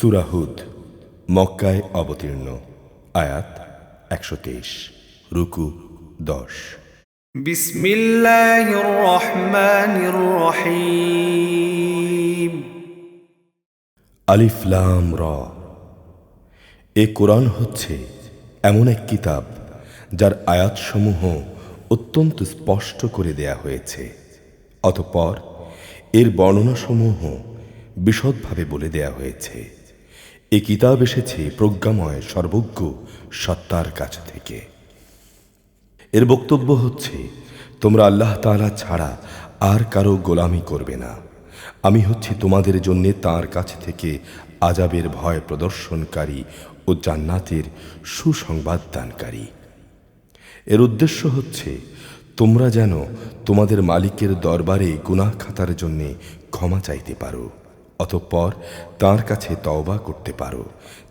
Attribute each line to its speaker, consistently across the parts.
Speaker 1: সূরা হুদ মক্কায় অবতীর্ণ। আয়াত ১২৩। রুকু ১০।
Speaker 2: বিসমিল্লাহির রহমানির রহিম।
Speaker 1: আলিফ লাম র। এ কোরআন হচ্ছে এমন এক কিতাব যার আয়াতসমূহ অত্যন্ত স্পষ্ট করে দেয়া হয়েছে, অতঃপর এর বর্ণনাসমূহ বিশদভাবে বলে দেয়া হয়েছে। এ কিতাব এসেছে প্রজ্ঞাময় সর্বজ্ঞ সত্তার কাছ থেকে। এর বক্তব্য হচ্ছে, তোমরা আল্লাহ তাআলা ছাড়া আর কারো গোলামি করবে না। আমি হচ্ছি তোমাদের জন্য তাঁর কাছ থেকে আযাবের ভয় প্রদর্শনকারী ও জান্নাতের সুসংবাদ দানকারী। এর উদ্দেশ্য হচ্ছে তোমরা যেন তোমাদের মালিকের দরবারে গুনাহ খাতার জন্য ক্ষমা চাইতে পারো, অতঃপর তাঁর কাছে তওবা করতে পারো।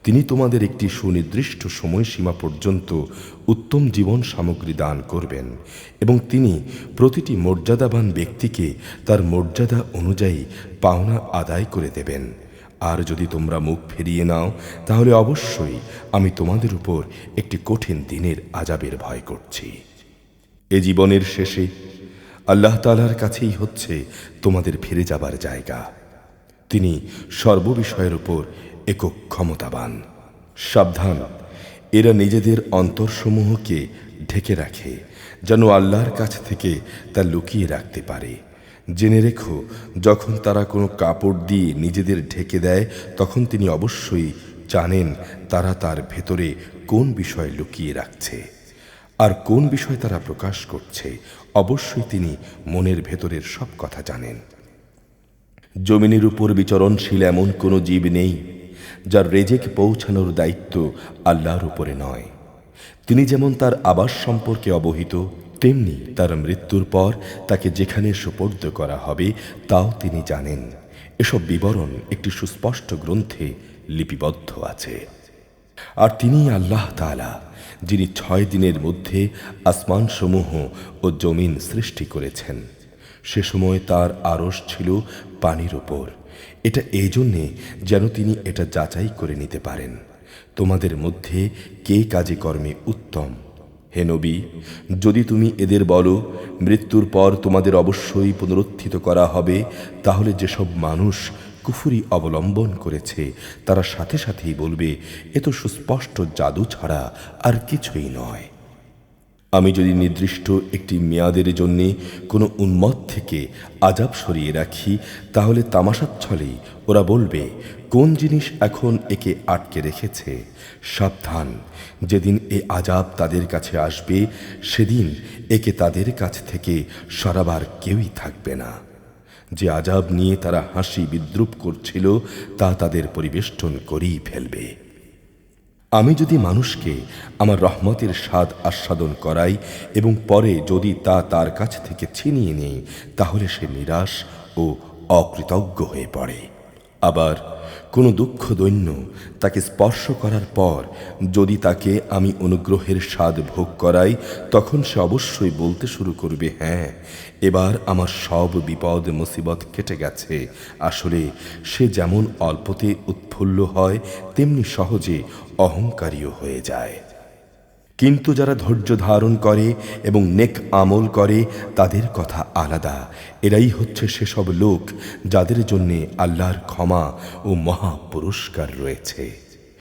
Speaker 1: তিনি তোমাদের একটি সুনির্দিষ্ট সময়সীমা পর্যন্ত উত্তম জীবন সামগ্রী দান করবেন এবং তিনি প্রতিটি মর্যাদাবান ব্যক্তিকে তার মর্যাদা অনুযায়ী পাওনা আদায় করে দেবেন। আর যদি তোমরা মুখ ফিরিয়ে নাও তাহলে অবশ্যই আমি তোমাদের উপর একটি কঠিন দিনের আযাবের ভয় করছি। এ জীবনের শেষে আল্লাহ তাআলার কাছেই হচ্ছে তোমাদের ফিরে যাবার জায়গা। তিনি সর্ববিষয়ের উপর একক ক্ষমতাবান। সাবধান, এরা নিজেদের অন্তরসমূহকে ঢেকে রাখে যেন আল্লাহর কাছ থেকে তা লুকিয়ে রাখতে পারে। জেনে রেখো, যখন তারা কোনো কাপড় দিয়ে নিজেদের ঢেকে দেয় তখন তিনি অবশ্যই জানেন তারা তার ভেতরে কোন বিষয় লুকিয়ে রাখছে আর কোন বিষয় তারা প্রকাশ করছে। অবশ্যই তিনি মনের ভেতরের সব কথা জানেন। জমিনের উপর বিচরণশীল এমন কোনো জীব নেই যার রেজেক পৌঁছানোর দায়িত্ব আল্লাহর উপরে নয়। তিনি যেমন তার আবাস সম্পর্কে অবহিত, তেমনি তার মৃত্যুর পর তাকে যেখানে সুপর্দ করা হবে তাও তিনি জানেন। এসব বিবরণ একটি সুস্পষ্ট গ্রন্থে লিপিবদ্ধ আছে। আর তিনি আল্লাহ তাআলা, যিনি ৬ দিনের মধ্যে আসমানসমূহ ও জমিন সৃষ্টি করেছেন। সে সময় তার আরশ ছিল পানির উপর। এটা এই জন্যে যেন তিনি এটা যাচাই করে নিতে পারেন তোমাদের মধ্যে কে কাজে কর্মে উত্তম। হে নবী, যদি তুমি এদের বলো মৃত্যুর পর তোমাদের অবশ্যই পুনরুত্থিত করা হবে, তাহলে যেসব মানুষ কুফরি অবলম্বন করেছে তারা সাথে সাথেই বলবে, এ তো সুস্পষ্ট জাদু ছাড়া আর কিছুই নয়। আমি যদি নির্দিষ্ট একটি মেয়াদের জন্যে কোনো উন্মত থেকে আযাব সরিয়ে রাখি তাহলে তামাশাচ্ছলেই ওরা বলবে, কোন জিনিস এখন একে আটকে রেখেছে। সাবধান, যেদিন এ আযাব তাদের কাছে আসবে সেদিন একে তাদের কাছ থেকে সরাবার কেউই থাকবে না। যে আযাব নিয়ে তারা হাসি বিদ্রুপ করছিল তা তাদের পরিবেষ্টন করেই ফেলবে। আমি যদি মানুষকে আমার রহমতের স্বাদ আস্বাদন করাই এবং পরে যদি তা তার কাছ থেকে ছিনিয়ে নেই তাহলে সে নিরাশ ও অকৃতজ্ঞ হয়ে পড়ে। আবার কোনো দুঃখ দৈন্য তাকে স্পর্শ করার পর যদি তাকে আমি অনুগ্রহের স্বাদ ভোগ করাই তখন সে অবশ্যই বলতে শুরু করবে, হ্যাঁ, এবার আমার সব বিপদ মুসিবত কেটে গেছে। আসলে সে যেমন অল্পতে উৎফুল্ল হয় তেমনি সহজে অহংকারীও হয়ে যায়। কিন্তু যারা ধৈর্য ধারণ করে এবং নেক আমল করে তাদের কথা আলাদা। এরাই হচ্ছে সেসব লোক যাদের জন্যে আল্লাহর ক্ষমা ও মহা পুরস্কার রয়েছে।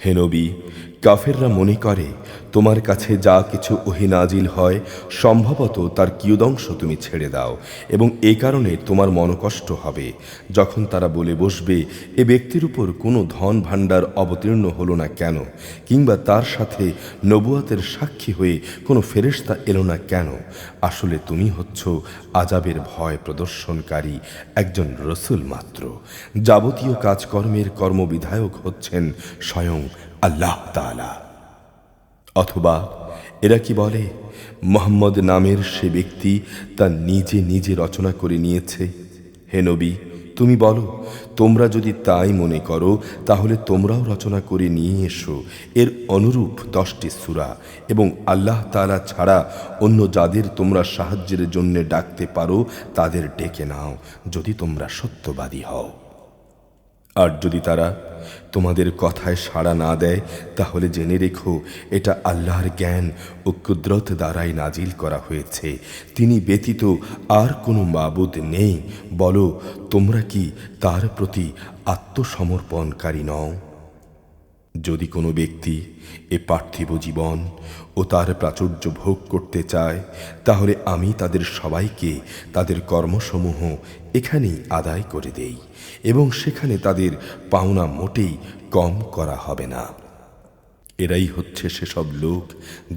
Speaker 1: হে নবী, কাফেররা মনে করে তোমার কাছে যা কিছু ওহী নাজিল হয় সম্ভবত তার কিয়দংশ তুমি ছেড়ে দাও এবং এ কারণে তোমার মনকষ্ট হবে। যখন তারা বলে বসবে, এ ব্যক্তির উপর কোনো ধন ভাণ্ডার অবতীর্ণ হলো না কেন, কিংবা তার সাথে নবুয়াতের সাক্ষী হয়ে কোনো ফেরেশতা এলো না কেন, আসলে তুমি হচ্ছ আযাবের ভয় প্রদর্শনকারী একজন রসূল মাত্র। যাবতীয় কাজকর্মের কর্মবিধায়ক হচ্ছেন স্বয়ং আল্লাহ তাআলা। অথবা এরা কি বলে, মুহাম্মদ নামের সে ব্যক্তি তা নিজে নিজে রচনা করে নিয়েছে। হে নবী, তুমি বলো, তোমরা যদি তাই মনে করো তাহলে তোমরাও রচনা করে নিয়ে এসো এর অনুরূপ 10টি সূরা এবং আল্লাহ তাআলা ছাড়া অন্য যাদের তোমরা সাহায্যের জন্য ডাকতে পারো তাদের ডেকে নাও যদি তোমরা সত্যবাদী হও। আর যদি তারা তোমাদের কথায় সাড়া না দেয়, তাহলে জেনে রেখো এটা আল্লাহর জ্ঞান ও কুদরত দ্বারাই নাজিল করা হয়েছে। তিনি ব্যতীত আর কোনো মাবুদ নেই। বলো, তোমরা কি তার প্রতি আত্মসমর্পণকারী নও? যদি কোনো ব্যক্তি এ পার্থিব জীবন ও তার প্রাচুর্য ভোগ করতে চায়, তাহলে আমি তাদের সবাইকে তাদের কর্মসমূহ এখানেই আদায় করে দেই এবং সেখানে তাদের পাওনা মোটেই কম করা হবে না। এরাই হচ্ছে সেসব লোক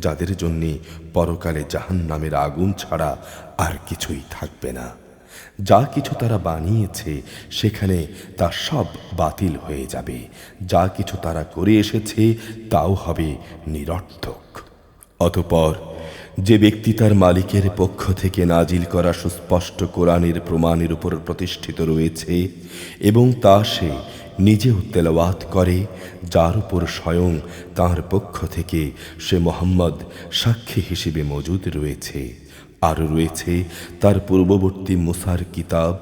Speaker 1: যাদের জন্যে পরকালে জাহান্নামের আগুন ছাড়া আর কিছুই থাকবে না। যা কিছু তারা বানিয়েছে সেখানে তা সব বাতিল হয়ে যাবে। যা কিছু তারা করে এসেছে তাও হবে নিরর্থক। অতঃপর যে ব্যক্তি তার মালিকের পক্ষ থেকে নাজিল করা সুস্পষ্ট কোরআনের প্রমাণের উপর প্রতিষ্ঠিত রয়েছে এবং তা সে নিজেও তেলাওয়াত করে, যার উপর স্বয়ং তাঁর পক্ষ থেকে সে মুহাম্মদ সাক্ষী হিসেবে মজুদ রয়েছে, আর রয়েছে তার পূর্ববর্তী মুসার কিতাব,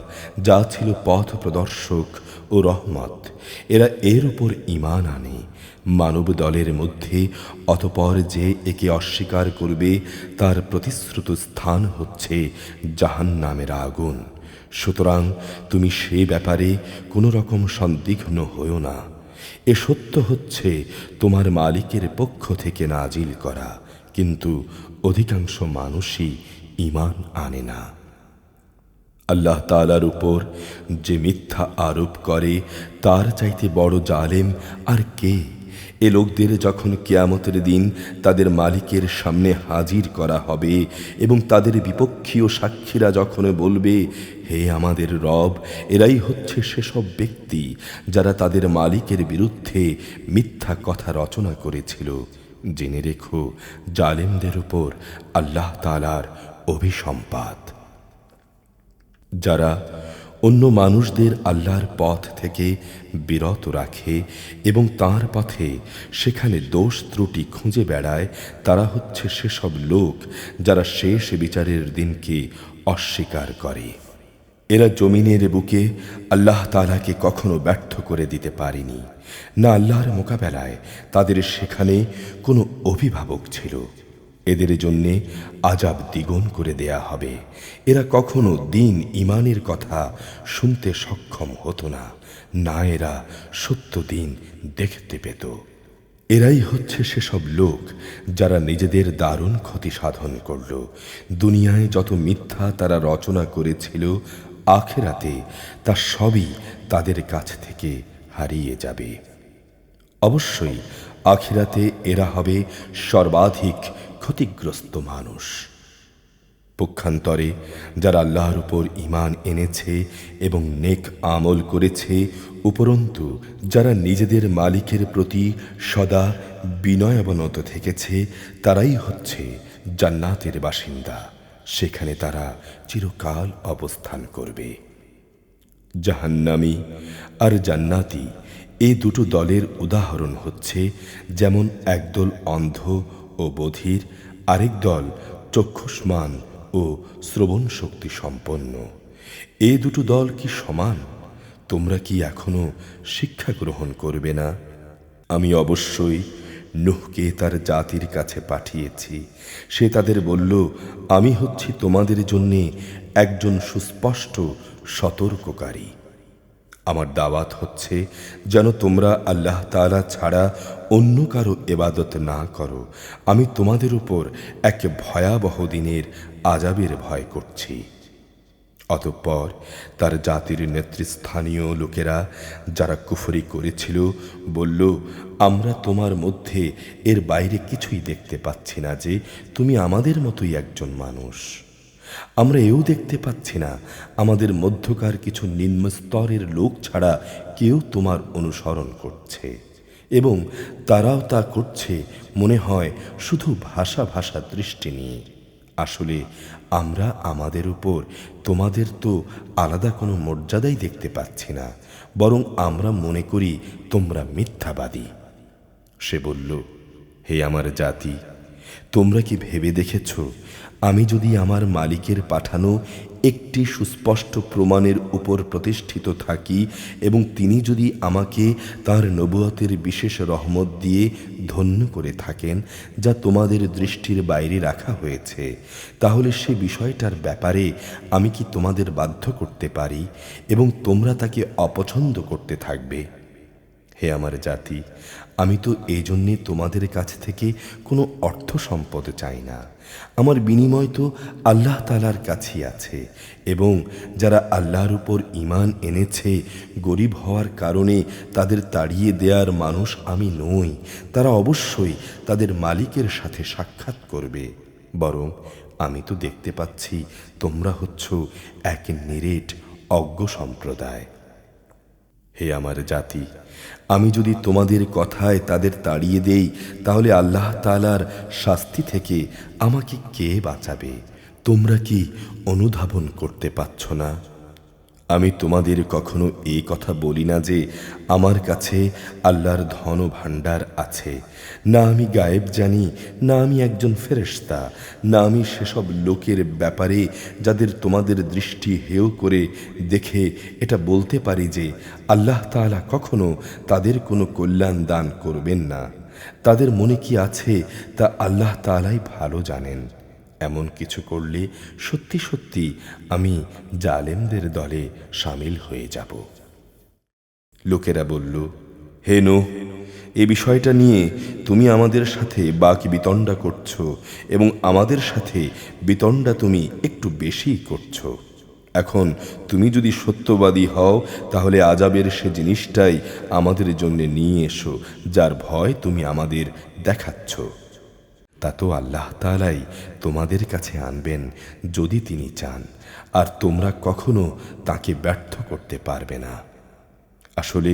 Speaker 1: যা ছিল পথ প্রদর্শক ও রহমত, এরা এর উপর ঈমান আনে মানব দলের মধ্যে। অতঃপর যে একে অস্বীকার করবে তার প্রতিশ্রুত স্থান হচ্ছে জাহান্নামের আগুন। সুতরাং তুমি সে ব্যাপারে কোনো রকম সন্দিগ্ধ হও না। এ সত্য হচ্ছে তোমার মালিকের পক্ষ থেকে নাজিল করা, কিন্তু অধিকাংশ মানুষই ঈমান আনে না। আল্লাহ তাআলার উপর যে মিথ্যা আরোপ করে তার চাইতে বড় জালেম আর কে? এ লোকদের যখন কিয়ামতের দিন তাদের মালিকের সামনে হাজির করা হবে এবং তাদের বিপক্ষীয় সাক্ষীরা যখন বলবে, হে আমাদের রব, এরাই হচ্ছে সেসব ব্যক্তি যারা তাদের মালিকের বিরুদ্ধে মিথ্যা কথা রচনা করেছিল। জেনে রেখো, জালেমদের উপর আল্লাহ তাআলার অভিসম্পাত। যারা অন্য মানুষদের আল্লাহর পথ থেকে বিরত রাখে এবং তাঁর পথে সেখানে দোষ ত্রুটি খুঁজে বেড়ায়, তারা হচ্ছে সেসব লোক যারা শেষ বিচারের দিনকে অস্বীকার করে। এরা জমিনের বুকে আল্লাহ তাআলাকে কখনো ব্যর্থ করে দিতে পারেনি, না আল্লাহর মোকাবেলায় তাদের সেখানে কোনো অভিভাবক ছিল। এদের জন্যে আযাব দ্বিগুণ করে দেয়া হবে। এরা কখনো দ্বীন ঈমানের কথা শুনতে সক্ষম হতো না, না এরা সত্য দিন দেখতে পেত। এরাই হচ্ছে সেসব লোক যারা নিজেদের দারুণ ক্ষতি সাধন করল। দুনিয়ায় যত মিথ্যা তারা রচনা করেছিল, আখিরাতে তা সবই তাদের কাছ থেকে হারিয়ে যাবে। অবশ্যই আখিরাতে এরা হবে সর্বাধিক ক্ষতিগ্রস্ত মানুষ। পক্ষান্তরে যারা আল্লাহর উপর ঈমান এনেছে এবং নেক আমল করেছে, উপরন্তু যারা নিজেদের মালিকের প্রতি সদা বিনয়াবনত থেকেছে, তারাই হচ্ছে জান্নাতের বাসিন্দা। সেখানে তারা চিরকাল অবস্থান করবে। জাহান্নামী আর জান্নাতি এ দুটো দলের উদাহরণ হচ্ছে, যেমন একদল অন্ধ ও বধির, আরেক দল চক্ষুষ্মান ও শ্রবণ শক্তি সম্পন্ন। এ দুটো দল কি সমান? তোমরা কি এখনো শিক্ষা গ্রহণ করবে না? আমি অবশ্যই নূহকে তার জাতির কাছে পাঠিয়েছি। সে তাদের বলল, আমি হচ্ছি তোমাদের জন্যে একজন সুস্পষ্ট সতর্ককারী। আমার দাওয়াত হচ্ছে যেন তোমরা আল্লাহ তাআলা ছাড়া অন্য কারো ইবাদত না করো। আমি তোমাদের উপর এক ভয়াবহ দিনের আযাবের ভয় করছি। অতঃপর তার জাতির নেতৃস্থানীয় লোকেরা যারা কুফরি করেছিল বলল, আমরা তোমার মধ্যে এর বাইরে কিছুই দেখতে পাচ্ছি না যে তুমি আমাদের মতোই একজন মানুষ। আমরা এও দেখতে পাচ্ছি না আমাদের মধ্যকার কিছু নিম্ন স্তরের লোক ছাড়া কেউ তোমার অনুসরণ করছে, এবং তারাও তা করছে মনে হয় শুধু ভাষা ভাষা দৃষ্টি নিয়ে। আসলে আমরা আমাদের উপর তোমাদের তো আলাদা কোনো মর্যাদাই দেখতে পাচ্ছি না, বরং আমরা মনে করি তোমরা মিথ্যাবাদী। সে বলল, হে আমার জাতি, তোমরা কি ভেবে দেখেছ আমি যদি আমার মালিকের পাঠানো একটি সুস্পষ্ট প্রমাণের উপর প্রতিষ্ঠিত থাকি এবং তিনি যদি আমাকে তাঁর নবুয়তের বিশেষ রহমত দিয়ে ধন্য করে থাকেন, যা তোমাদের দৃষ্টির বাইরে রাখা হয়েছে, তাহলে সে বিষয়টার ব্যাপারে আমি কি তোমাদের বাধ্য করতে পারি এবং তোমরা তাকে অপছন্দ করতে থাকবে? হে আমার জাতি, আমি তো এই জন্যে তোমাদের কাছ থেকে কোনো অর্থ সম্পদ চাই না। আমার বিনিময় তো আল্লাহ তাআলার কাছেই আছে, এবং যারা আল্লাহর উপর ঈমান এনেছে, গরিব হওয়ার কারণে তাদের তাড়িয়ে দেওয়ার মানুষ আমি নই। তারা অবশ্যই তাদের মালিকের সাথে সাক্ষাৎ করবে। বরং আমি তো দেখতে পাচ্ছি তোমরা হচ্ছ এক নিরেট অজ্ঞ সম্প্রদায়। হে আমার জাতি, আমি যদি তোমাদের কথায় তাদের তাড়িয়ে দেই, তাহলে আল্লাহ তাআলার শাস্তি থেকে আমাকে কে বাঁচাবে? তোমরা কি অনুধাবন করতে পারছ না? আমি তোমাদের কখনো এই কথা বলি না যে আমার কাছে আল্লাহর ধন ভাণ্ডার আছে। না আমি গায়েব জানি, না আমি একজন ফেরেশতা, না আমি সেসব লোকের ব্যাপারে যাদের তোমাদের দৃষ্টি হেয় করে দেখে এটা বলতে পারি যে আল্লাহ তাআলা কখনো তাদের কোনো কল্যাণ দান করবেন না। তাদের মনে কি আছে তা আল্লাহ তাআলাই ভালো জানেন। এমন কিছু করলে সত্যি সত্যি আমি জালেমদের দলে শামিল হয়ে যাব। লোকেরা বলল, হে নূহ, এই বিষয়টা নিয়ে তুমি আমাদের সাথে বাক বিতণ্ডা করছো এবং আমাদের সাথে বিতণ্ডা তুমি একটু বেশি করছো। এখন তুমি যদি সত্যবাদী হও, তাহলে আযাবের সে জিনিসটাই আমাদের জন্য নিয়ে এসো, যার ভয় তুমি আমাদের দেখাচ্ছ। তা তো আল্লাহ তাআলাই তোমাদের কাছে আনবেন যদি তিনি চান, আর তোমরা কখনো তাকে ব্যর্থ করতে পারবে না। আসলে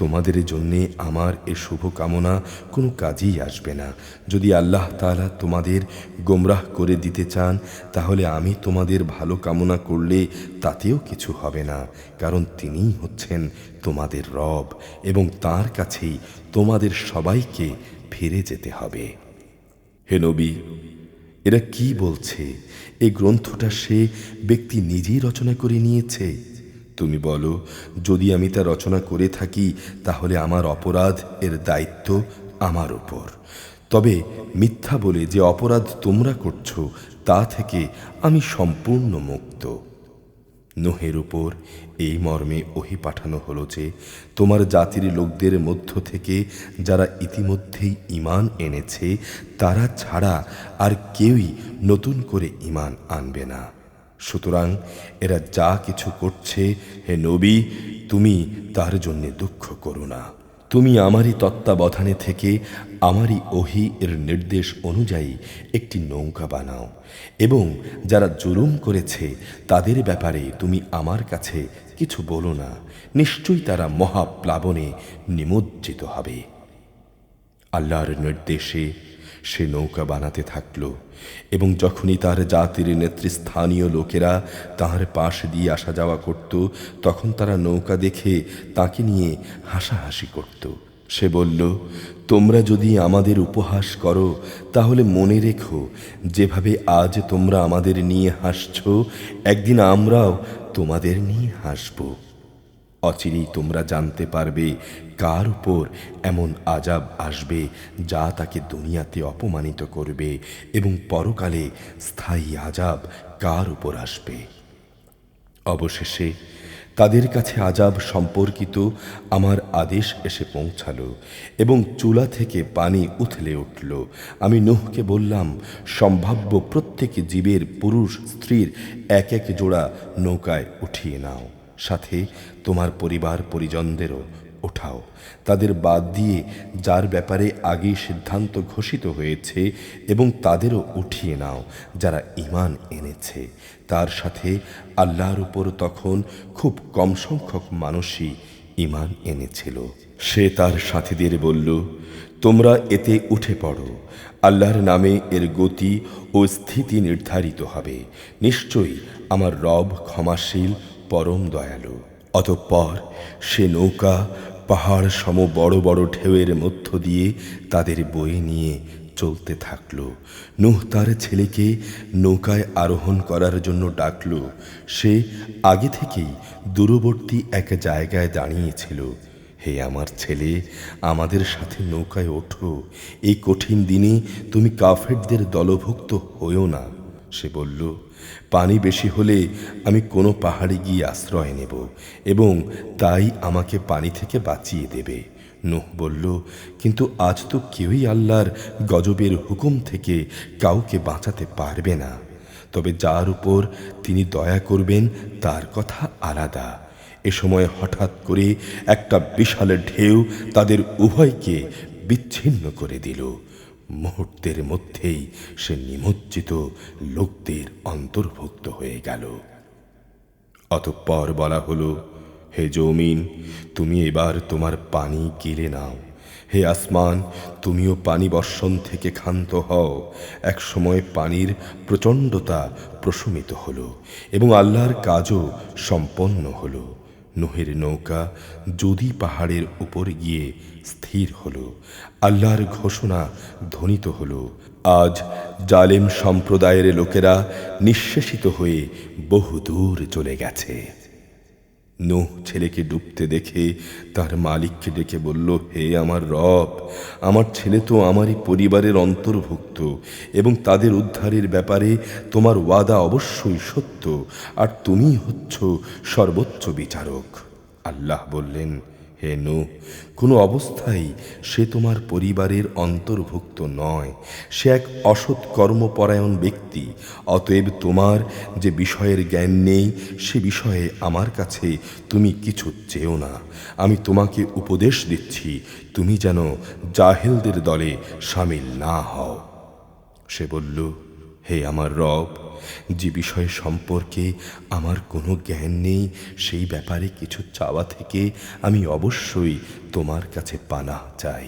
Speaker 1: তোমাদের জন্যে আমার এ শুভকামনা কোনো কাজেই আসবে না। যদি আল্লাহ তাআলা তোমাদের গোমরাহ করে দিতে চান, তাহলে আমি তোমাদের ভালো কামনা করলে তাতেও কিছু হবে না, কারণ তিনিই হচ্ছেন তোমাদের রব এবং তাঁর কাছেই তোমাদের সবাইকে ফিরে যেতে হবে। হে নবী, এরা কি বলছে? এই গ্রন্থটা সে ব্যক্তি নিজেই রচনা করে নিয়েছে। তুমি বলো, যদি আমি তা রচনা করে থাকি, তাহলে আমার অপরাধ এর দায়িত্ব আমার উপর। তবে মিথ্যা বলে যে অপরাধ তোমরা করছো, তা থেকে আমি সম্পূর্ণ মুক্ত। নূহের উপর এই মর্মে ওহী পাঠানো হলো যে তোমার জাতির লোকদের মধ্য থেকে যারা ইতিমধ্যেই ঈমান এনেছে, তারা ছাড়া আর কেউই নতুন করে ঈমান আনবে না। সুতরাং এরা যা কিছু করছে, হে নবী, তুমি তার জন্য দুঃখ করো না। তুমি আমারই তত্ত্বাবধানে থেকে আমারই ওহী এর নির্দেশ অনুযায়ী একটি নৌকা বানাও, এবং যারা জুলুম করেছে তাদের ব্যাপারে তুমি আমার কাছে কিছু বলো না। নিশ্চয়ই তারা মহাপ্লাবনে নিমজ্জিত হবে। আল্লাহর নির্দেশে সে নৌকা বানাতে থাকল, এবং যখনই তার জাতির নেতৃস্থানীয় লোকেরা তাঁর পাশ দিয়ে আসা যাওয়া করত, তখন তারা নৌকা দেখে তাকে নিয়ে হাসাহাসি করত। সে বলল, তোমরা যদি আমাদের উপহাস করো, তাহলে মনে রেখো, যেভাবে আজ তোমরা আমাদের নিয়ে হাসছ, একদিন আমরাও তোমাদের নিয়ে হাসব। অচিরেই তোমরা জানতে পারবে কার উপর এমন আযাব আসবে যা তাকে দুনিয়াতে অপমানিত করবে, এবং পরকালে স্থায়ী আযাব কার উপর আসবে। অবশেষে তাদের কাছে আযাব সম্পর্কিত আমার আদেশ এসে পৌঁছালো, এবং চুলা থেকে পানি উথলে উঠল। আমি নূহকে বললাম, সম্ভাব্য প্রত্যেক জীবের পুরুষ স্ত্রীর এক এক জোড়া নৌকায় উঠিয়ে নাও, সাথে তোমার পরিবার পরিজনদেরও ওঠাও। তাদের বাদ দিয়ে যার ব্যাপারে আগেই সিদ্ধান্ত ঘোষিত হয়েছে, এবং তাদেরও উঠিয়ে নাও যারা ঈমান এনেছে। তার সাথে আল্লাহর উপর তখন খুব কম সংখ্যক মানুষই ঈমান এনেছিল। সে তার সাথীদের বলল, তোমরা এতে উঠে পড়ো। আল্লাহর নামে এর গতি ও স্থিতি নির্ধারিত হবে। নিশ্চয়ই আমার রব ক্ষমাশীল, পরম দয়ালু। অতঃপর সে নৌকা পাহাড় সম বড় বড় ঢেউয়ের মধ্য দিয়ে তাদের বয়ে নিয়ে চলতে থাকলো। নূহ তার ছেলেকে নৌকায় আরোহণ করার জন্য ডাকল। সে আগে থেকেই দূরবর্তী এক জায়গায় দাঁড়িয়েছিল। হে আমার ছেলে, আমাদের সাথে নৌকায় ওঠো, এই কঠিন দিনে তুমি কাফেরদের দলভুক্ত হইও না। সে বলল, পানি বেশি হলে আমি কোনো পাহাড়ে গিয়ে আশ্রয় নেব এবং তাই আমাকে পানি থেকে বাঁচিয়ে দেবে। নূহ বলল, কিন্তু আজ তো কেউই আল্লাহর গজবের হুকুম থেকে কাউকে বাঁচাতে পারবে না, তবে যার উপর তিনি দয়া করবেন তার কথা আলাদা। এ সময় হঠাৎ করে একটা বিশাল ঢেউ তাদের উভয়কে বিচ্ছিন্ন করে দিল। মুহূর্তের মধ্যেই সে নিমজ্জিত লোকদের অন্তর্ভুক্ত হয়ে গেল। অতঃপর বলা হলো, হে জমিন, তুমি এবার তোমার পানি গিলে নাও। হে আসমান, তুমিও পানি বর্ষণ থেকে ক্ষান্ত হও। এক সময় পানির প্রচণ্ডতা প্রশমিত হলো এবং আল্লাহর কাজও সম্পন্ন হলো। নূহের নৌকা যদি পাহাড়ের উপর গিয়ে স্থির হলো। আল্লাহর ঘোষণা ধ্বনিত হলো, আজ জালেম সম্প্রদায়ের লোকেরা নিঃশেষিত হয়ে বহুদূর চলে গেছে। নূহ ছেলেকে ডুবতে দেখে তার মালিককে ডেকে বলল, হে আমার রব, আমার ছেলে তো আমারই পরিবারের অন্তর্ভুক্ত এবং তাদের উদ্ধারের ব্যাপারে তোমার ওয়াদা অবশ্যই সত্য, আর তুমিই হচ্ছ সর্বোচ্চ বিচারক। আল্লাহ বললেন, হে নূহ, কোনো অবস্থায় সে তোমার পরিবারের অন্তর্ভুক্ত নয়। সে এক অসৎ কর্মপরায়ণ ব্যক্তি। অতএব তোমার যে বিষয়ের জ্ঞান নেই সে বিষয়ে আমার কাছে তুমি কিছু চেও না। আমি তোমাকে উপদেশ দিচ্ছি, তুমি যেন জাহেলদের দলে শামিল না হও। সে বলল, হে আমার রব, যে বিষয় সম্পর্কে আমার কোনো জ্ঞান নেই সেই ব্যাপারে কিছু চাওয়া থেকে আমি অবশ্যই তোমার কাছে পানাহ চাই।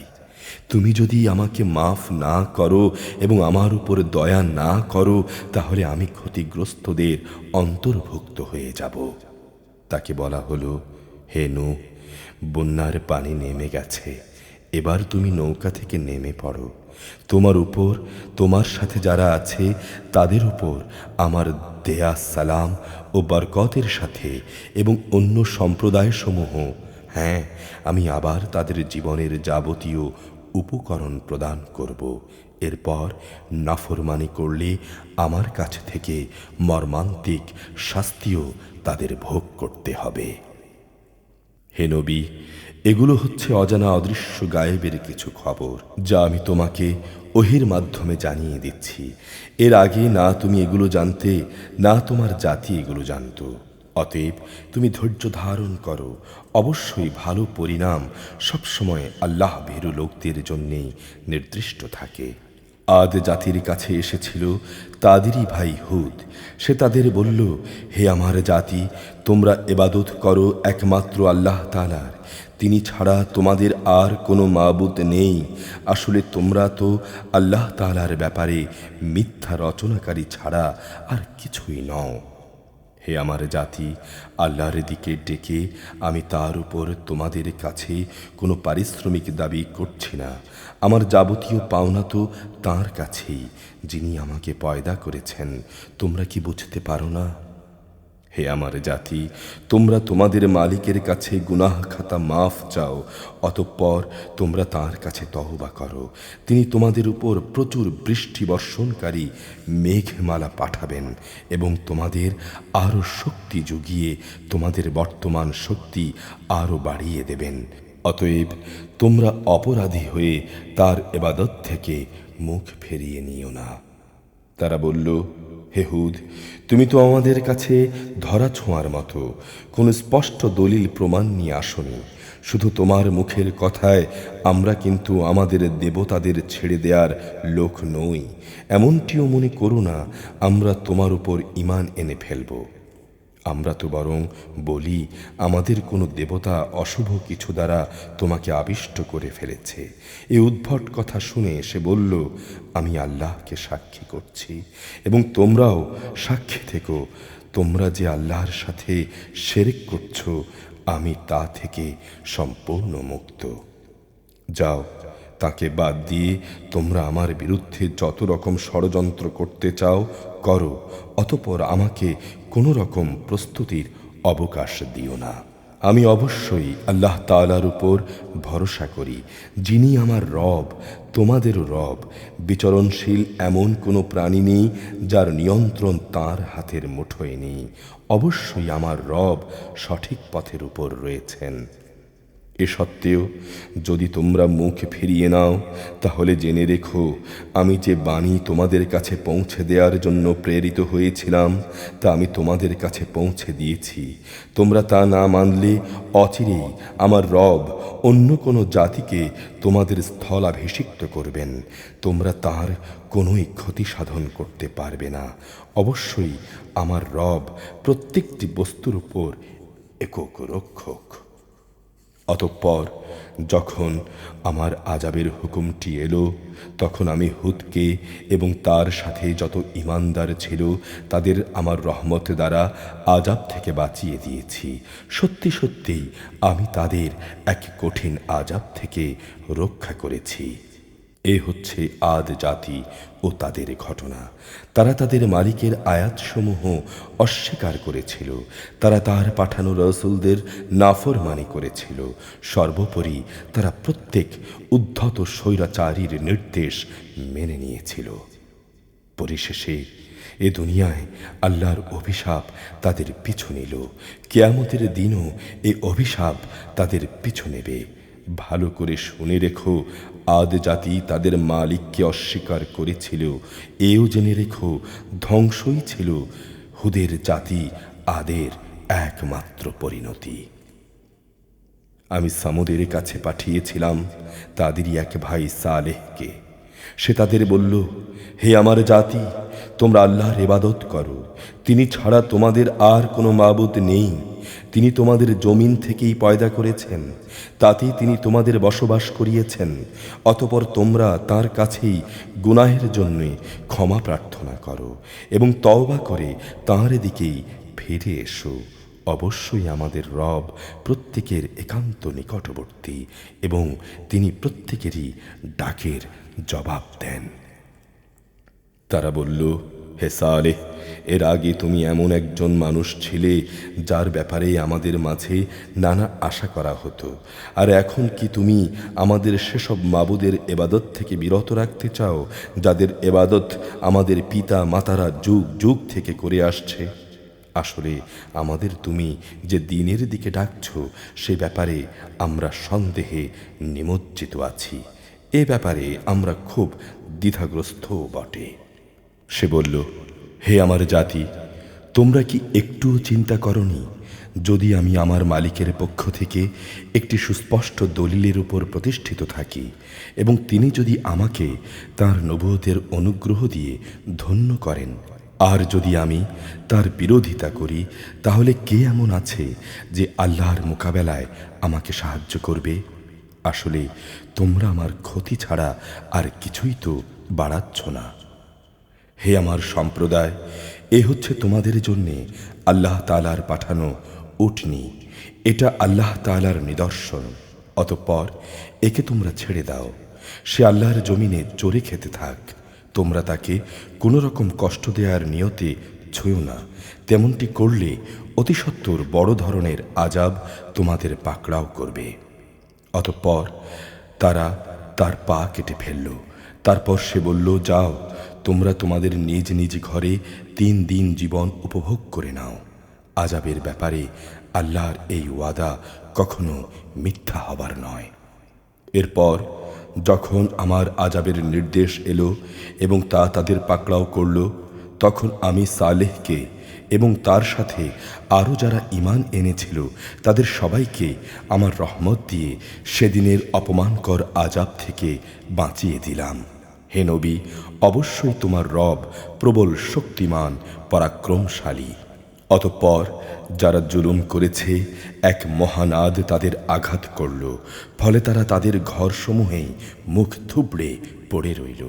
Speaker 1: তুমি যদি আমাকে মাফ না করো এবং আমার উপর দয়া না করো, তাহলে আমি ক্ষতিগ্রস্তদের অন্তর্ভুক্ত হয়ে যাব। তাকে বলা হলো, হে নূহ, বন্যার পানি নেমে গেছে, এবার তুমি নৌকা থেকে নেমে পড়ো। তোমার উপর, তোমার সাথে যারা আছে তাদের উপর আমার দেয়া সালাম ও বরকতের সাথে এবং অন্য সম্প্রদায়সমূহ, হ্যাঁ, আমি আবার তাদের জীবনের যাবতীয় উপকরণ প্রদান করব। এরপর নাফরমানি করলে আমার কাছ থেকে মর্মান্তিক শাস্তিও তাদের ভোগ করতে হবে। হে নবী, এগুলো হচ্ছে অজানা অদৃশ্য গায়েবের কিছু খবর যা আমি তোমাকে ওহির মাধ্যমে জানিয়ে দিচ্ছি। এর আগে না তুমি এগুলো জানতে, না তোমার জাতি এগুলো জানত। অতএব তুমি ধৈর্য ধারণ করো। অবশ্যই ভালো পরিণাম সবসময় আল্লাহ ভীরু লোকদের জন্যেই নির্দিষ্ট থাকে। আদ জাতির কাছে এসেছিল তাদেরই ভাই হুদ। সে তাদের বলল, হে আমার জাতি, তোমরা ইবাদত করো একমাত্র আল্লাহ তাআলার। তিনি ছাড়া তোমাদের আর কোনো মাবুদ নেই। আসলে তোমরা তো আল্লাহ তাআলার ব্যাপারে মিথ্যা রচনাকারী ছাড়া আর কিছুই নও। হে আমার জাতি, আল্লাহর দিকে ডেকে আমি তার উপর তোমাদের কাছে কোনো পারিশ্রমিক দাবি করছি না। আমার যাবতীয় পাওনা তো তাঁর কাছেই, যিনি আমাকে পয়দা করেছেন। তোমরা কি বুঝতে পারো না? হে আমার জাতি, তোমরা তোমাদের মালিকের কাছে গুনাহ খাতা মাফ চাও, অতঃপর তোমরা তাঁর কাছে তওবা করো। তিনি তোমাদের উপর প্রচুর বৃষ্টি বর্ষণকারী মেঘমালা পাঠাবেন এবং তোমাদের আরও শক্তি জুগিয়ে তোমাদের বর্তমান শক্তি আরও বাড়িয়ে দেবেন। অতএব তোমরা অপরাধী হয়ে তার ইবাদত থেকে মুখ ফিরিয়ে নিও না। তারা বলল, হে হুদ, তুমি তো আমাদের কাছে ধরা ছোঁয়ার মতো কোনো স্পষ্ট দলিল প্রমাণ নিয়ে আসনি। শুধু তোমার মুখের কথায় আমরা কিন্তু আমাদের দেবতাদের ছেড়ে দেওয়ার লোক নই। এমনটিও মনে করো না আমরা তোমার উপর ঈমান এনে ফেলব। আমরা তো বরং বলি আমাদের কোনো দেবতা অশুভ কিছু দ্বারা তোমাকে আবিষ্ট করে ফেলেছে। এই উদ্ভট কথা শুনে সে বলল, আমি আল্লাহকে সাক্ষী করছি এবং তোমরাও সাক্ষী থেকো, তোমরা যে আল্লাহর সাথে শিরক করছো আমি তা থেকে সম্পূর্ণ মুক্ত। যাও, তাকে বাদ দিয়ে তোমরা আমার বিরুদ্ধে যত রকম ষড়যন্ত্র করতে চাও করো, অতঃপর আমাকে কোনো রকম প্রস্তুতির অবকাশ দিও না। আমি অবশ্যই আল্লাহ তাআলার উপর ভরসা করি, যিনি আমার রব, তোমাদেরও রব। বিচরণশীল এমন কোনো প্রাণী নেই যার নিয়ন্ত্রণ তার হাতের মুঠোয় নেই। অবশ্যই আমার রব সঠিক পথের উপর রয়েছেন। এ সত্ত্বেও যদি তোমরা মুখ ফিরিয়ে নাও, তাহলে জেনে রেখো, আমি যে বাণী তোমাদের কাছে পৌঁছে দেওয়ার জন্য প্রেরিত হয়েছিলাম তা আমি তোমাদের কাছে পৌঁছে দিয়েছি। তোমরা তা না মানলে অচিরেই আমার রব অন্য কোনো জাতিকে তোমাদের স্থলাভিষিক্ত করবেন। তোমরা তার কোনোই ক্ষতি সাধন করতে পারবে না। অবশ্যই আমার রব প্রত্যেকটি বস্তুর উপর একক রক্ষক। অতঃপর যখন আমার আযাবের হুকুমটি এলো, তখন আমি হুদকে এবং তার সাথে যত ঈমানদার ছিল তাদের আমার রহমত দ্বারা আযাব থেকে বাঁচিয়ে দিয়েছি। সত্যি সত্যিই আমি তাদের এক কঠিন আযাব থেকে রক্ষা করেছি। এ হচ্ছে আদ জাতি ও তাদের ঘটনা। তারা তাদের মালিকের আয়াতসমূহ অস্বীকার করেছিল। তারা তার পাঠানো রাসূলদের নাফরমানি করেছিল। সর্বোপরি তারা প্রত্যেক উদ্ধত স্বৈরাচারীর নির্দেশ মেনে নিয়েছিল। পরিশেষে এ দুনিয়ায় আল্লাহর অভিশাপ তাদের পিছু নিল। কিয়ামতের দিনও এ অভিশাপ তাদের পিছু নেবে। ভালো করে শুনে রেখো, আদ জাতি তাদের মালিককে অস্বীকার করেছিল। এও জেনে রেখো, ধ্বংসই ছিল হুদের জাতি আদের একমাত্র পরিণতি। আমি সামুদের কাছে পাঠিয়েছিলাম তাদেরই এক ভাই সালেহকে। সে তাদের বলল, হে আমার জাতি, তোমরা আল্লাহর ইবাদত করো। তিনি ছাড়া তোমাদের আর কোনো মাবুদ নেই। তিনি তোমাদের জমিন থেকেই পয়দা করেছেন, তাতেই তিনি তোমাদের বসবাস করিয়েছেন। অতঃপর তোমরা তার কাছেই গুনাহের জন্য ক্ষমা প্রার্থনা করো এবং তওবা করে তাঁর দিকেই ফিরে এসো। অবশ্যই আমাদের রব প্রত্যেকের একান্ত নিকটবর্তী এবং তিনি প্রত্যেকেরই ডাকের জবাব দেন। তারা বলল, হে সালেহ, এর আগে তুমি এমন একজন মানুষ ছিলে যার ব্যাপারে আমাদের মাঝে নানা আশা করা হতো। আর এখন কি তুমি আমাদের সেসব মাবুদের এবাদত থেকে বিরত রাখতে চাও যাদের এবাদত আমাদের পিতা মাতারা যুগ যুগ থেকে করে আসছে? আসলে আমাদের তুমি যে দ্বীনের দিকে ডাকছ সে ব্যাপারে আমরা সন্দেহে নিমজ্জিত আছি। এ ব্যাপারে আমরা খুব দ্বিধাগ্রস্তও বটে। সে বলল, হে আমার জাতি, তোমরা কি একটুও চিন্তা করনি, যদি আমি আমার মালিকের পক্ষ থেকে একটি সুস্পষ্ট দলিলের উপর প্রতিষ্ঠিত থাকি এবং তিনি যদি আমাকে তাঁর নবুয়তের অনুগ্রহ দিয়ে ধন্য করেন, আর যদি আমি তার বিরোধিতা করি, তাহলে কে এমন আছে যে আল্লাহর মোকাবেলায় আমাকে সাহায্য করবে? আসলে তোমরা আমার ক্ষতি ছাড়া আর কিছুই তো বাড়াচ্ছ না। হে আমার সম্প্রদায়, এ হচ্ছে তোমাদের জন্যে আল্লাহ তাআলার পাঠানো উটনী। এটা আল্লাহ তাআলার নিদর্শন। অতঃপর একে তোমরা ছেড়ে দাও, সে আল্লাহর জমিনে চরে খেতে থাক। তোমরা তাকে কোনো রকম কষ্ট দেওয়ার নিয়তে ছুঁয়ো না। তেমনটি করলে অতি সত্বর বড় ধরনের আযাব তোমাদের পাকড়াও করবে। অতঃপর তারা তার পা কেটে ফেলল। তারপর সে বলল, যাও, তোমরা তোমাদের নিজ নিজ ঘরে 3 দিন জীবন উপভোগ করে নাও। আযাবের ব্যাপারে আল্লাহর এই ওয়াদা কখনো মিথ্যা হবার নয়। এরপর যখন আমার আযাবের নির্দেশ এলো এবং তা তাদের পাকড়াও করল, তখন আমি সালেহকে এবং তার সাথে আরও যারা ঈমান এনেছিল তাদের সবাইকে আমার রহমত দিয়ে সেদিনের অপমানকর আযাব থেকে বাঁচিয়ে দিলাম। হে নবী, অবশ্যই তোমার রব প্রবল শক্তিমান পরাক্রমশালী। অতঃপর যারা জুলুম করেছে এক মহানাদ তাদের আঘাত করল, ফলে তারা তাদের ঘরসমূহেই মুখ থুবড়ে পড়ে রইল।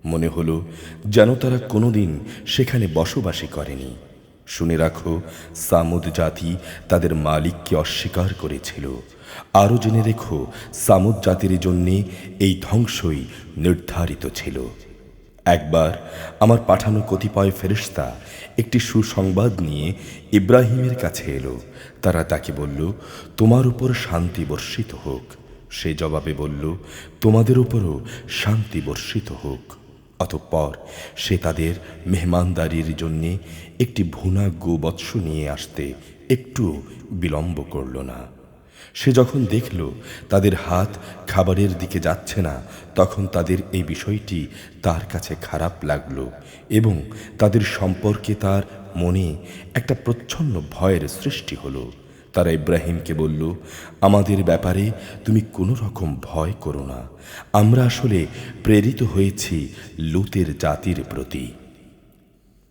Speaker 1: মনে হলো যেন তারা কোনোদিন সেখানে বসবাসই করেনি। শুনে রাখো, সামুদ জাতি তাদের মালিককে অস্বীকার করেছিল। আরও জেনে রেখো, সামুদ জাতির জন্যে এই ধ্বংসই নির্ধারিত ছিল। একবার আমার পাঠানো কতিপয় ফেরেশতা একটি সুসংবাদ নিয়ে ইব্রাহিমের কাছে এলো। তারা তাকে বলল, তোমার উপর শান্তি বর্ষিত হোক। সে জবাবে বলল, তোমাদের উপরও শান্তি বর্ষিত হোক। অতঃপর সে তাদের মেহমানদারির জন্যে একটি ভুনা গোবৎস নিয়ে আসতে একটু বিলম্ব করল না। সে যখন দেখল তাদের হাত খাবারের দিকে যাচ্ছে না, তখন তাদের এই বিষয়টি তার কাছে খারাপ লাগল এবং তাদের সম্পর্কে তার মনে একটা প্রচ্ছন্ন ভয়ের সৃষ্টি হলো। তারা ইব্রাহিমকে বলল, আমাদের ব্যাপারে তুমি কোনো রকম ভয় করো না, আমরা আসলে প্রেরিত হয়েছি লূতের জাতির প্রতি।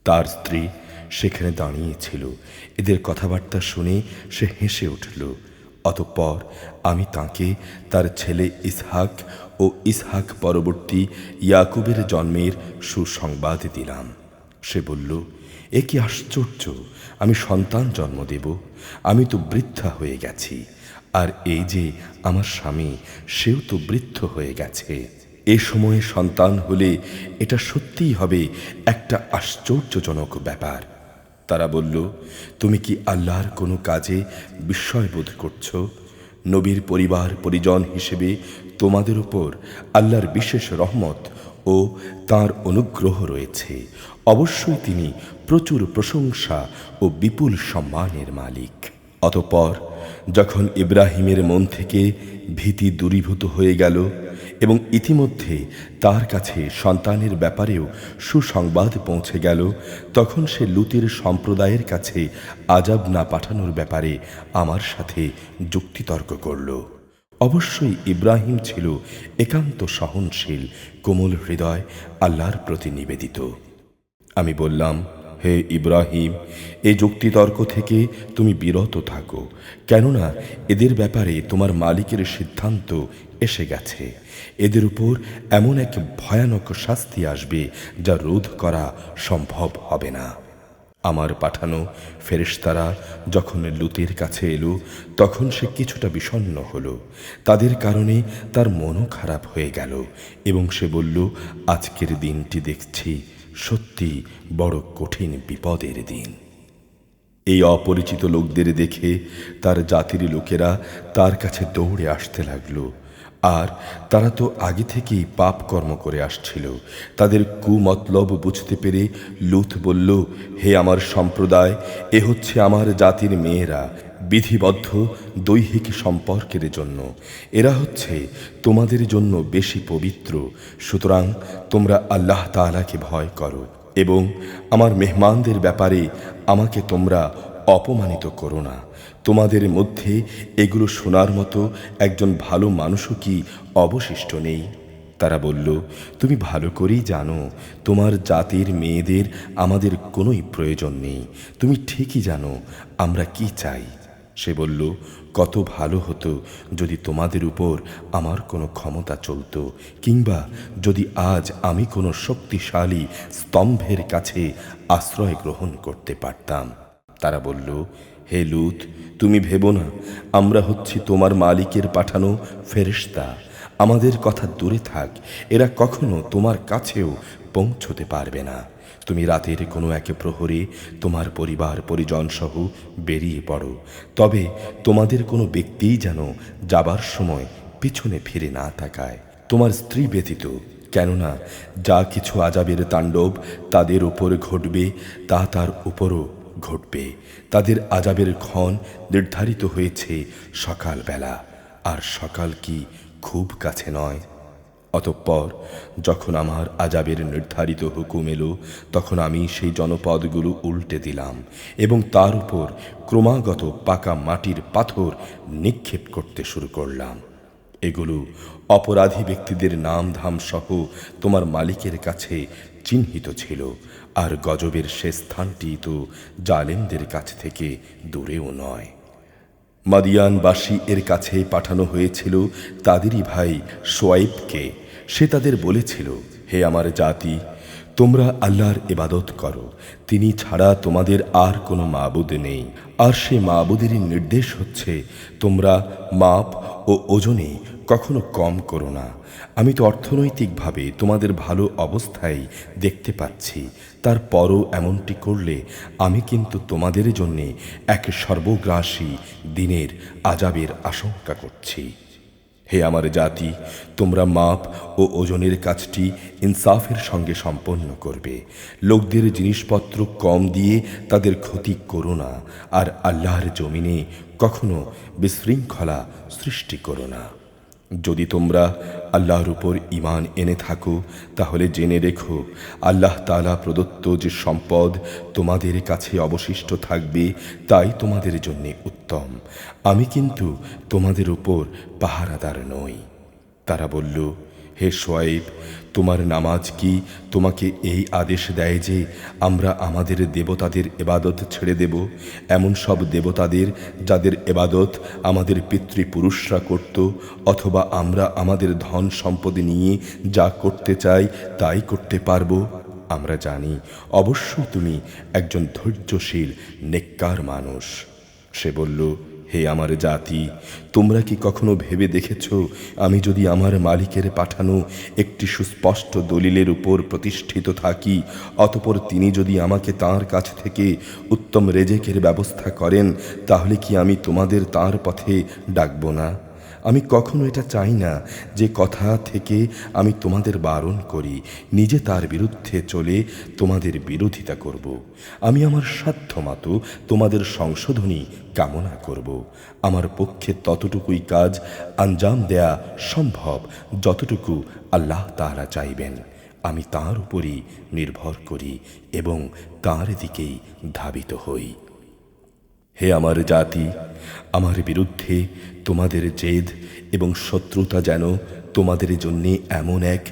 Speaker 1: তার স্ত্রী সেখানে দাঁড়িয়েছিল। এদের কথাবার্তা শুনে সে হেসে উঠল। অতঃপর আমি তাকে তার ছেলে ইসহাক ও ইসহাক পরবর্তী ইয়াকুবের জন্মের সুসংবাদ দিলাম। সে বলল, এ কি আশ্চর্য, আমি সন্তান জন্ম দেব? আমি তো বৃদ্ধা হয়ে গেছি, আর এই যে আমার স্বামী, সেও তো বৃদ্ধ হয়ে গেছে। এ সময়ে সন্তান হলে এটা সত্যিই হবে একটা আশ্চর্যজনক ব্যাপার। তারা বলল, তুমি কি আল্লাহর কোনো কাজে বিস্ময়বোধ করছো? নবীর পরিবার পরিজন হিসেবে তোমাদের উপর আল্লাহর বিশেষ রহমত ও তাঁর অনুগ্রহ রয়েছে। অবশ্যই তিনি প্রচুর প্রশংসা ও বিপুল সম্মানের মালিক। অতঃপর যখন ইব্রাহিমের মন থেকে ভীতি দূরীভূত হয়ে গেল এবং ইতিমধ্যে তার কাছে সন্তানের ব্যাপারেও সুসংবাদ পৌঁছে গেল, তখন সে লূতের সম্প্রদায়ের কাছে আযাব না পাঠানোর ব্যাপারে আমার সাথে যুক্তিতর্ক করল। অবশ্যই ইব্রাহিম ছিল একান্ত সহনশীল, কোমল হৃদয়, আল্লাহর প্রতি নিবেদিত। আমি বললাম, হে ইব্রাহিম, এই যুক্তিতর্ক থেকে তুমি বিরত থাকো, কেননা এদের ব্যাপারে তোমার মালিকের সিদ্ধান্ত এসে গেছে। এদের উপর এমন এক ভয়ানক শাস্তি আসবে যা রোধ করা সম্ভব হবে না। আমার পাঠানো ফেরেশতারা যখন লূতের কাছে এলো, তখন সে কিছুটা বিষণ্ণ হলো। তাদের কারণে তার মনও খারাপ হয়ে গেল এবং সে বলল, আজকের দিনটি দেখছি সত্যি বড় কঠিন বিপদের দিন। এই অপরিচিত লোকদের দেখে তার জাতির লোকেরা তার কাছে দৌড়ে আসতে লাগলো। আর তারা তো আগে থেকেই পাপ কর্ম করে আসছিল। তাদের কুমতলব বুঝতে পেরে লূত বলল, হে আমার সম্প্রদায়, এ হচ্ছে আমার জাতির মেয়েরা, বিধিবদ্ধ দৈহিক সম্পর্কের জন্য। এরা হচ্ছে তোমাদের জন্য বেশি পবিত্র। সুতরাং তোমরা আল্লাহ তাআলাকে ভয় করো এবং আমার মেহমানদের ব্যাপারে আমাকে তোমরা অপমানিত করো না। তোমাদের মধ্যে এগুলো শোনার মতো একজন ভালো মানুষও কি অবশিষ্ট নেই? তারা বলল, তুমি ভালো করেই জানো তোমার জাতির মেয়েদের আমাদের কোনোই প্রয়োজন নেই। তুমি ঠিকই জানো আমরা কি চাই। সে বলল, কত ভালো হতো যদি তোমাদের উপর আমার কোনো ক্ষমতা চলতো, কিংবা যদি আজ আমি কোনো শক্তিশালী স্তম্ভের কাছে আশ্রয় গ্রহণ করতে পারতাম। তারা বলল, হে লূত, তুমি ভেবো না, আমরা হচ্ছি তোমার মালিকের পাঠানো ফেরেশতা। আমাদের কথা দূরে থাক, এরা কখনো তোমার কাছেও পৌঁছতে পারবে না। তুমি রাতের কোনো এক প্রহরে তোমার পরিবার পরিজন সহ বেরিয়ে পড়ো, তবে তোমাদের কোনো ব্যক্তিই যেন যাবার সময় পিছনে ফিরে না তাকায়, তোমার স্ত্রী ব্যতীত। কেননা যা কিছু আযাবের তাণ্ডব তাদের উপর ঘটবে তা তার উপরও ঘটবে। তাদের আযাবের ক্ষণ নির্ধারিত হয়েছে সকালবেলা, আর সকাল কি খুব কাছে নয়? অতঃপর যখন আমার আযাবের নির্ধারিত হুকুম এলো, তখন আমি সেই জনপদগুলো উল্টে দিলাম এবং তার উপর ক্রমাগত পাকা মাটির পাথর নিক্ষেপ করতে শুরু করলাম। এগুলো অপরাধী ব্যক্তিদের নাম ধাম সহ তোমার মালিকের কাছে চিহ্নিত ছিল, আর গজবের সে স্থানটি তো জালেমদের কাছ থেকে দূরেও নয়। মাদিয়ানবাসী এর কাছে পাঠানো হয়েছিল তাদেরই ভাই শোয়াইবকে। সে তাদের বলেছিল, হে আমার জাতি, তোমরা আল্লাহর ইবাদত করো, তিনি ছাড়া তোমাদের আর কোনো মাবুদ নেই। আর সে মাবুদেরই নির্দেশ হচ্ছে তোমরা মাপ ও ওজনে কখনো কম করো না। আমি তো অর্থনৈতিকভাবে তোমাদের ভালো অবস্থায় দেখতে পাচ্ছি, তারপরও এমনটি করলে আমি কিন্তু তোমাদের জন্যে এক সর্বগ্রাসী দিনের আযাবের আশঙ্কা করছি। হে আমার জাতি, তোমরা মাপ ও ওজনের কাজটি ইনসাফের সঙ্গে সম্পন্ন করবে। লোকদের জিনিসপত্র কম দিয়ে তাদের ক্ষতি করো না, আর আল্লাহর জমিনে কখনো বিশৃঙ্খলা সৃষ্টি করো না। যদি তোমরা আল্লাহর উপর ঈমান এনে থাকো, তাহলে জেনে রেখো আল্লাহ তাআলা প্রদত্ত যে সম্পদ তোমাদের কাছে অবশিষ্ট থাকবে তাই তোমাদের জন্য উত্তম। আমি কিন্তু তোমাদের উপর পাহারাদার নই। তারা বলল, হে শুআয়ব, তোমার নামাজ কি তোমাকে এই আদেশ দেয় যে আমরা আমাদের দেবতাদের ইবাদত ছেড়ে দেব, এমন সব দেবতাদের যাদের ইবাদত আমাদের পিতৃপুরুষরা করত, অথবা আমরা আমাদের ধন সম্পদ নিয়ে যা করতে চাই তাই করতে পারবো? আমরা জানি অবশ্যই তুমি একজন ধৈর্যশীল নেককার মানুষ। সে বলল, হে আমার জাতি, তোমরা কি কখনো ভেবে দেখেছ আমি যদি আমার মালিকের পাঠানো একটি সুস্পষ্ট দলিলের উপর প্রতিষ্ঠিত থাকি, অতঃপর তিনি যদি আমাকে তাঁর কাছ থেকে উত্তম রেজেকের ব্যবস্থা করেন, তাহলে কি আমি তোমাদের তাঁর পথে ডাকব না? আমি কখনো এটা চাই না যে কথা থেকে আমি তোমাদের বারণ করি, নিজে তার বিরুদ্ধে চলে তোমাদের বিরোধিতা করব। আমি আমার সাধ্যমতো তোমাদের সংশোধনী কামনা করব। আমার পক্ষে ততটুকুই কাজ আঞ্জাম দেয়া সম্ভব যতটুকু আল্লাহ তাআলা চাইবেন। আমি তাঁর উপরই নির্ভর করি এবং তাঁর দিকেই ধাবিত হই। হে আমার জাতি, আমার বিরুদ্ধে তোমাদের জেদ এবং শত্রুতা যেন তোমাদের জন্যে এমন এক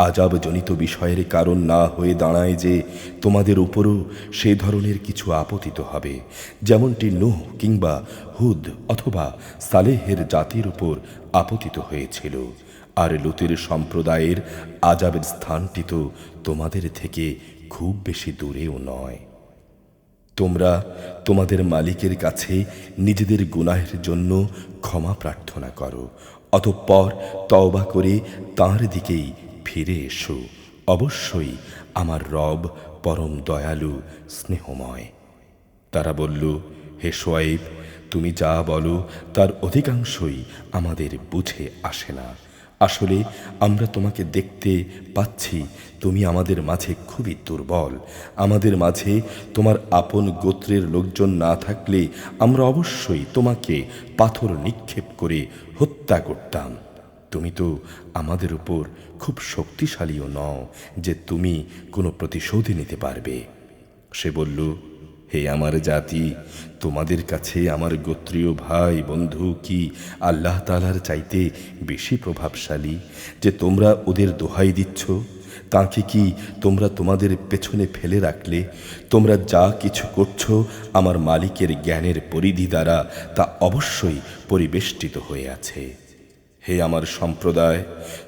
Speaker 1: আযাবজনিত বিষয়ের কারণ না হয়ে দাঁড়ায় যে তোমাদের উপরও সে ধরনের কিছু আপতিত হবে, যেমনটি নূহ কিংবা হুদ অথবা সালেহের জাতির উপর আপতিত হয়েছিল। আর লূতের সম্প্রদায়ের আযাবের স্থানটি তো তোমাদের থেকে খুব বেশি দূরেও নয়। তোমরা তোমাদের মালিকের কাছে নিজেদের গুনাহের জন্য ক্ষমা প্রার্থনা করো, অতঃপর তওবা করে তাঁর দিকেই ফিরে এসো। অবশ্যই আমার রব পরম দয়ালু স্নেহময়। তারা বলল, হে শুআয়ব, তুমি যা বলো তার অধিকাংশই আমাদের বুঝে আসে না। আসলে আমরা তোমাকে দেখতে পাচ্ছি তুমি আমাদের মাঝে খুবই দুর্বল। আমাদের মাঝে তোমার আপন গোত্রের লোকজন না থাকলে আমরা অবশ্যই তোমাকে পাথর নিক্ষেপ করে হত্যা করতাম। তুমি তো আমাদের উপর খুব শক্তিশালীও নও যে তুমি কোনো প্রতিশোধ নিতে পারবে। সে বলল, হে আমার জাতি, তোমাদের কাছে আমার গোত্রীয় ভাই বন্ধু কি আল্লাহ তাআলার চাইতে বেশি প্রভাবশালী যে তোমরা ওদের দোহাই দিচ্ছ? তাকে কি তোমরা তোমাদের পেছনে ফেলে রাখলে? তোমরা যা কিছু করছো আমার মালিকের জ্ঞানের পরিধি দ্বারা তা অবশ্যই পরিবেষ্টিত হয়ে আছে। হে আমার সম্প্রদায়,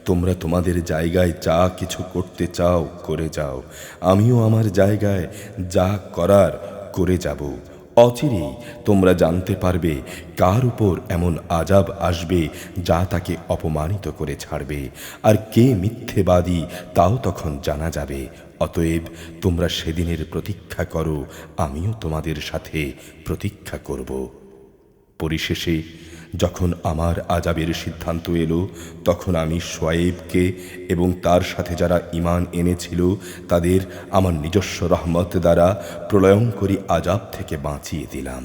Speaker 1: তোমরা তোমাদের জায়গায় যা কিছু করতে চাও করে যাও, আমিও আমার জায়গায় যা করার করে যাব। অচিরেই তোমরা জানতে পারবে কার উপর এমন আযাব আসবে যা তাকে অপমানিত করে ছাড়বে, আর কে মিথ্যেবাদী তাও তখন জানা যাবে। অতএব তোমরা সেদিনের প্রতীক্ষা করো, আমিও তোমাদের সাথে প্রতীক্ষা করব। পরিশেষে যখন আমার আযাবের সিদ্ধান্ত এলো, তখন আমি শুআয়বকে এবং তার সাথে যারা ঈমান এনেছিল তাদের আমার নিজস্ব রহমত দ্বারা প্রলয়ঙ্করী আযাব থেকে বাঁচিয়ে দিলাম।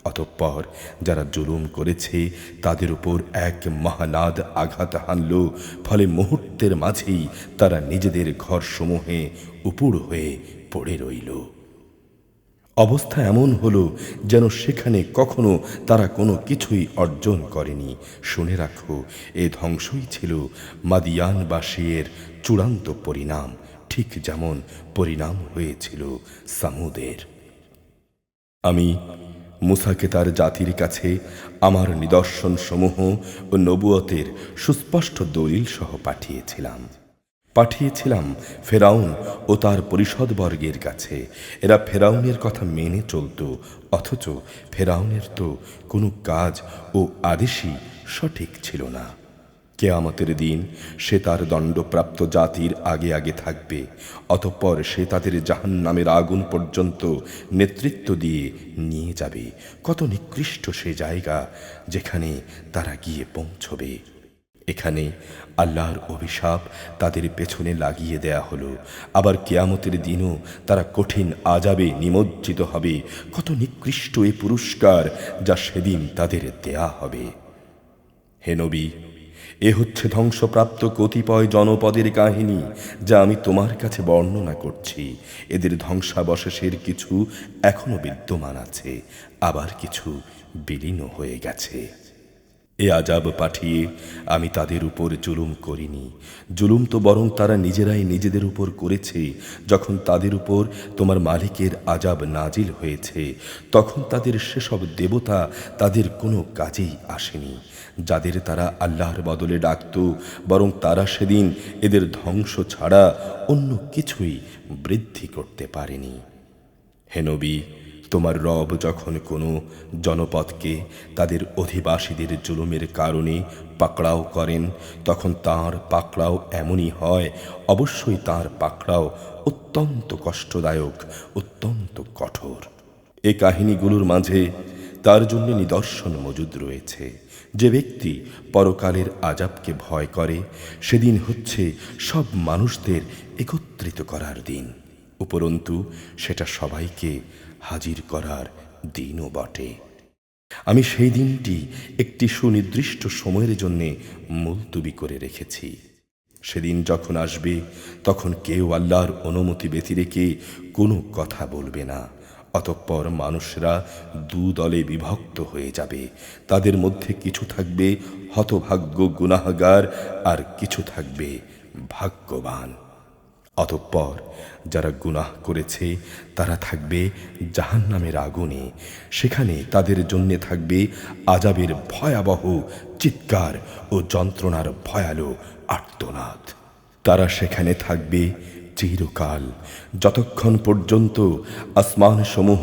Speaker 1: অতঃপর যারা জুলুম করেছে তাদের উপর এক মহানাদ আঘাত হানল, ফলে মুহূর্তের মাঝেই তারা নিজেদের ঘরসমূহে উপুড় হয়ে পড়ে রইল। অবস্থা এমন হলো যেন সেখানে কখনো তারা কোনো কিছুই অর্জন করেনি। শুনে রাখো, এ ধ্বংসই ছিল মাদিয়ানবাসীর চূড়ান্ত পরিণাম, ঠিক যেমন পরিণাম হয়েছিল সামুদের। আমি মূসাকে তার জাতির কাছে আমার নিদর্শনসমূহ ও নবুয়তের সুস্পষ্ট দলিল সহ পাঠিয়েছিলাম। পাঠিয়েছিলাম ফেরাউন ও তার পরিষদবর্গের কাছে। এরা ফেরাউনের কথা মেনে চলত, অথচ ফেরাউনের তো কোনো কাজ ও আদেশই সঠিক ছিল না। কেয়ামতের দিন সে তার দণ্ডপ্রাপ্ত জাতির আগে আগে থাকবে, অতঃপর সে তাদের জাহান্নামের আগুন পর্যন্ত নেতৃত্ব দিয়ে নিয়ে যাবে। কত নিকৃষ্ট সে জায়গা যেখানে তারা গিয়ে পৌঁছবে। এখানে আল্লাহর অভিশাপ তাদের পেছনে লাগিয়ে দেয়া হলো, আবার কিয়ামতের দিনও তারা কঠিন আযাবে নিমজ্জিত হবে। কত নিকৃষ্ট এ পুরস্কার যা সেদিন তাদের দেয়া হবে। হে নবী, এ হচ্ছে ধ্বংসপ্রাপ্ত কতিপয় জনপদের কাহিনী যা আমি তোমার কাছে বর্ণনা করছি। এদের ধ্বংসাবশেষের কিছু এখনো বিদ্যমান আছে, আবার কিছু বিলীন হয়ে গেছে। এ আযাব পাঠিয়ে আমি তাদের উপর জুলুম করিনি। জুলুম তো বরং তারা নিজেরাই নিজেদের উপর করেছে। যখন তাদের উপর তোমার মালিকের আযাব নাজিল হয়েছে, তখন তাদের সেসব দেবতা তাদের কোনো কাজেই আসেনি যাদের তারা আল্লাহর বদলে ডাকত, বরং তারা সেদিন এদের ধ্বংস ছাড়া অন্য কিছুই বৃদ্ধি করতে পারেনি। হে নবী, তোমার রব যখন কোনো জনপদকে তাদের অধিবাসীদের জুলুমের কারণে পাকড়াও করেন, তখন তাঁর পাকড়াও এমনই হয়। অবশ্যই তাঁর পাকড়াও অত্যন্ত কষ্টদায়ক, অত্যন্ত কঠোর। এ কাহিনীগুলোর মাঝে তার জন্য নিদর্শন মজুদ রয়েছে। যে ব্যক্তি পরকালের আযাবকে ভয় করে, সেদিন হচ্ছে সব মানুষদের একত্রিত করার দিন। উপরন্তু সেটা সবাইকে হাজির করার দিনও বটে। আমি সেই দিনটি একটি সুনির্দিষ্ট সময়ের জন্য মুলতবি করে রেখেছি। সেদিন যখন আসবে, তখন কেউ আল্লাহর অনুমতি ব্যতিরেকে কোনো কথা বলবে না। অতঃপর মানুষরা দু দলে বিভক্ত হয়ে যাবে। তাদের মধ্যে কিছু থাকবে হতভাগ্য গুনাহগার, আর কিছু থাকবে ভাগ্যবান। অতঃপর যারা গুনাহ করেছে তারা থাকবে জাহান্নামের আগুনে। সেখানে তাদের জন্য থাকবে আযাবের ভয়াবহ চিৎকার ও যন্ত্রণার ভয়ালো আর্তনাদ। তারা সেখানে থাকবে চিরকাল, যতক্ষণ পর্যন্ত আসমানসমূহ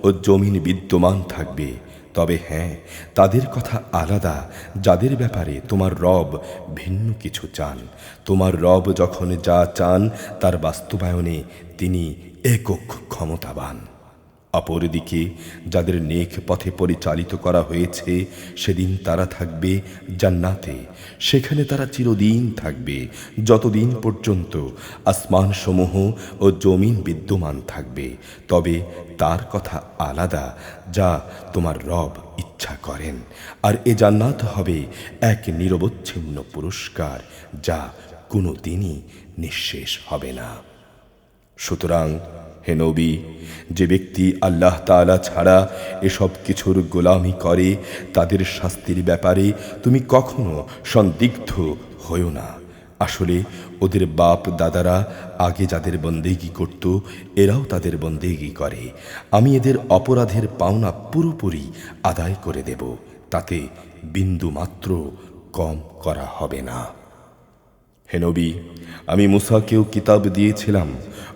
Speaker 1: ও জমিন বিদ্যমান থাকবে। তবে হ্যাঁ, তাদের কথা আলাদা যাদের ব্যাপারে তোমার রব ভিন্ন কিছু চান। তোমার রব যখন যা চান তার বাস্তবায়নে তিনি একক ক্ষমতাবান। অপরদিকে যাদের নেক পথে পরিচালিত করা হয়েছে, সেদিন তারা থাকবে জান্নাতে। সেখানে তারা চিরদিন থাকবে, যতদিন পর্যন্ত আসমানসমূহ ও জমিন বিদ্যমান থাকবে। তবে তার কথা আলাদা যা তোমার রব ইচ্ছা করেন। আর এ জান্নাত হবে এক নিরবচ্ছিন্ন পুরস্কার যা কোনো দিনই নিঃশেষ হবে না। সুতরাং হে নবী, যে ব্যক্তি আল্লাহ তাআলা ছাড়া এসব কিছুর গোলামি করে, তাদের শাস্তির ব্যাপারে তুমি কখনো সন্দিগ্ধ হয়ো না। আসলে ওদের বাপ দাদারা আগে যাদের বন্দেগী করত, এরাও তাদের বন্দেগী করে। আমি এদের অপরাধের পাওনা পুরোপুরি আদায় করে দেব, তাতে বিন্দু মাত্র কম করা হবে না। হে নবী, আমি মুসাকেও কিতাব দিয়েছিলাম,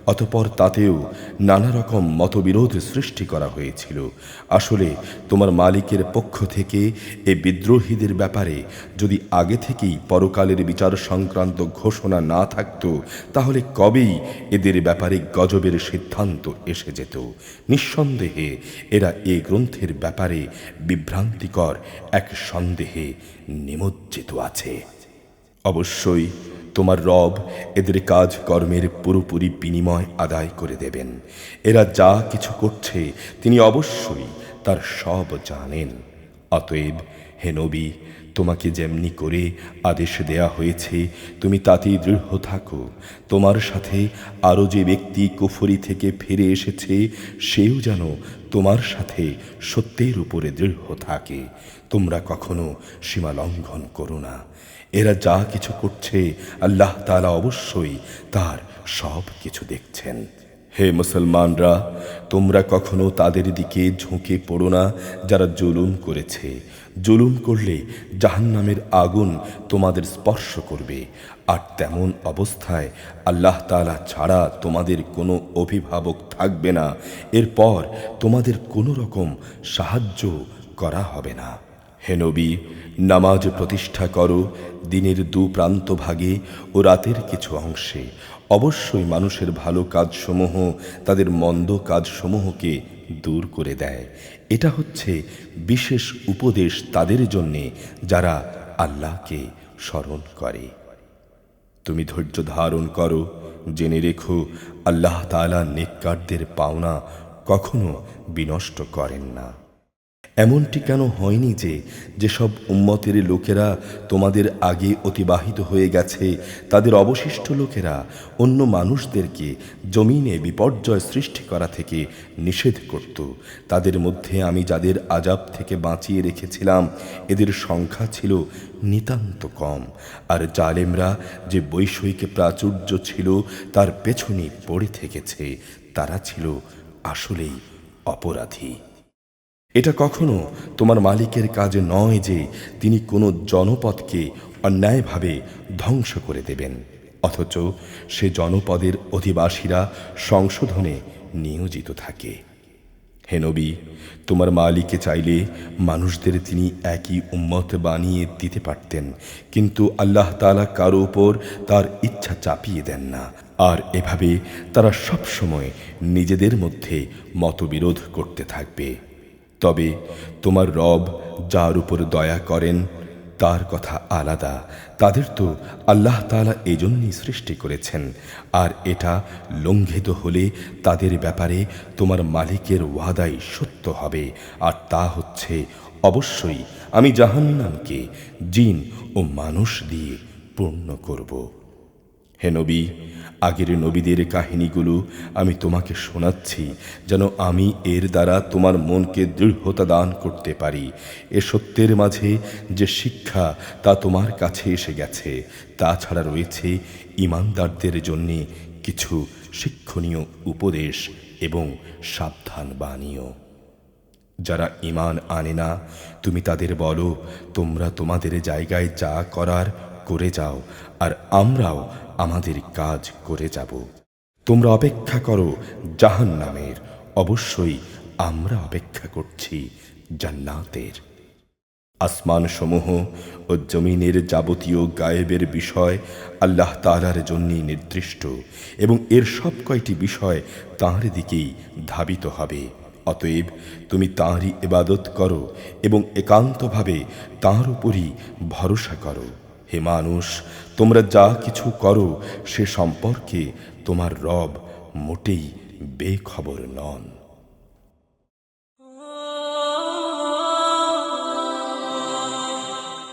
Speaker 1: অতঃপর তাতেও নানা রকম মতবিরোধ সৃষ্টি করা হয়েছিল। আসলে তোমার মালিকের পক্ষ থেকে এ বিদ্রোহীদের ব্যাপারে যদি আগে থেকেই পরকালের বিচার সংক্রান্ত ঘোষণা না থাকত, তাহলে কবেই এদের ব্যাপারে গজবের সিদ্ধান্ত এসে যেত। নিঃসন্দেহে এরা এ গ্রন্থের ব্যাপারে বিভ্রান্তিকর এক সন্দেহে নিমজ্জিত আছে। অবশ্যই তোমার রব এদের কাজ কর্মের পুরোপুরি বিনিময় আদায় করে দেবেন। এরা যা কিছু করছে তিনি অবশ্যই তার সব জানেন। অতএব হে নবী, তোমাকে যেমনি করে আদেশ দেয়া হয়েছে তুমি তাতেই দৃঢ় থাকো। তোমার সাথে আরও যে ব্যক্তি কুফরি থেকে ফিরে এসেছে, সেও যেন তোমার সাথে সত্যের উপরে দৃঢ় থাকে। তোমরা কখনো সীমা লঙ্ঘন করো না। এরা যা কিছু করছে আল্লাহ তাআলা অবশ্যই তার সব কিছু দেখছেন। হে মুসলমানরা, তোমরা কখনো তাদের দিকে ঝুঁকে পড়ো না যারা জুলুম করেছে, জুলুম করলে জাহান্নামের আগুন তোমাদের স্পর্শ করবে, আর তেমন অবস্থায় আল্লাহ তাআলা ছাড়া তোমাদের কোনো অভিভাবক থাকবে না। এরপর তোমাদের কোনো রকম সাহায্য করা হবে না। হে নবী, নামাজ প্রতিষ্ঠা করো দিনের দুপ্রান্ত ভাগে ও রাতের কিছু অংশে। অবশ্যই মানুষের ভালো কাজসমূহ তাদের মন্দ কাজসমূহকে দূর করে দেয়। এটা হচ্ছে বিশেষ উপদেশ তাদের জন্যে যারা আল্লাহকে স্মরণ করে। তুমি ধৈর্য ধারণ করো, জেনে রেখো আল্লাহ তাআলা নেককারদের পাওনা কখনো বিনষ্ট করেন না। এমনটি কেন হয়নি যে যেসব উম্মতের লোকেরা তোমাদের আগে অতিবাহিত হয়ে গেছে তাদের অবশিষ্ট লোকেরা অন্য মানুষদেরকে জমিনে বিপর্যয় সৃষ্টি করা থেকে নিষেধ করত। তাদের মধ্যে আমি যাদের আযাব থেকে বাঁচিয়ে রেখেছিলাম এদের সংখ্যা ছিল নিতান্ত কম, আর জালেমরা যে বৈষয়িক প্রাচুর্য ছিল তার পেছনে পড়ে থেকেছে তারা ছিল আসলেই অপরাধী। এটা কখনো তোমার মালিকের কাজ নয় যে তিনি কোনো জনপদকে অন্যায়ভাবে ধ্বংস করে দেবেন, অথচ সে জনপদের অধিবাসীরা সংশোধনে নিয়োজিত থাকে। হে নবী, তোমার মালিকে চাইলে মানুষদের তিনি একই উম্মত বানিয়ে দিতে পারতেন, কিন্তু আল্লাহ তাআলা কারো উপর তার ইচ্ছা চাপিয়ে দেন না, আর এভাবে তারা সব সময় নিজেদের মধ্যে মতবিরোধ করতে থাকবে। তবে তোমার রব যার উপর দয়া করেন তার কথা আলাদা, তাদের তো আল্লাহ তাআলা এজন্যই সৃষ্টি করেছেন, আর এটা লঙ্ঘিত হলে তাদের ব্যাপারে তোমার মালিকের ওয়াদাই সত্য হবে, আর তা হচ্ছে অবশ্যই আমি জাহান্নামকে জিন ও মানুষ দিয়ে পূর্ণ করব। হে নবী, আগের নবীদের কাহিনীগুলো আমি তোমাকে শোনাচ্ছি যেন আমি এর দ্বারা তোমার মনকে দৃঢ়তা দান করতে পারি। এ সত্যের মাঝে যে শিক্ষা তা তোমার কাছে এসে গেছে, তাছাড়া রয়েছে ঈমানদারদের জন্য কিছু শিক্ষণীয় উপদেশ এবং সাবধান বাণীও। যারা ঈমান আনে না তুমি তাদের বলো, তোমরা তোমাদের জায়গায় যা করার করে যাও, আর আমরাও আমাদের কাজ করে যাব। তোমরা অপেক্ষা করো জাহান্নামের, অবশ্যই আমরা অপেক্ষা করছি জান্নাতের। আসমান সমূহ ও জমিনের যাবতীয় গায়েবের বিষয় আল্লাহ তাআলার জন্যই নির্দিষ্ট, এবং এর সব কয়টি বিষয় তাঁর দিকেই ধাবিত হবে। অতএব তুমি তাঁরই ইবাদত করো এবং একান্তভাবে তাঁর উপরই ভরসা করো। হে মানুষ, তোমরা যা কিছু করো সে সম্পর্কে তোমার রব মোটেই বেখবর নন।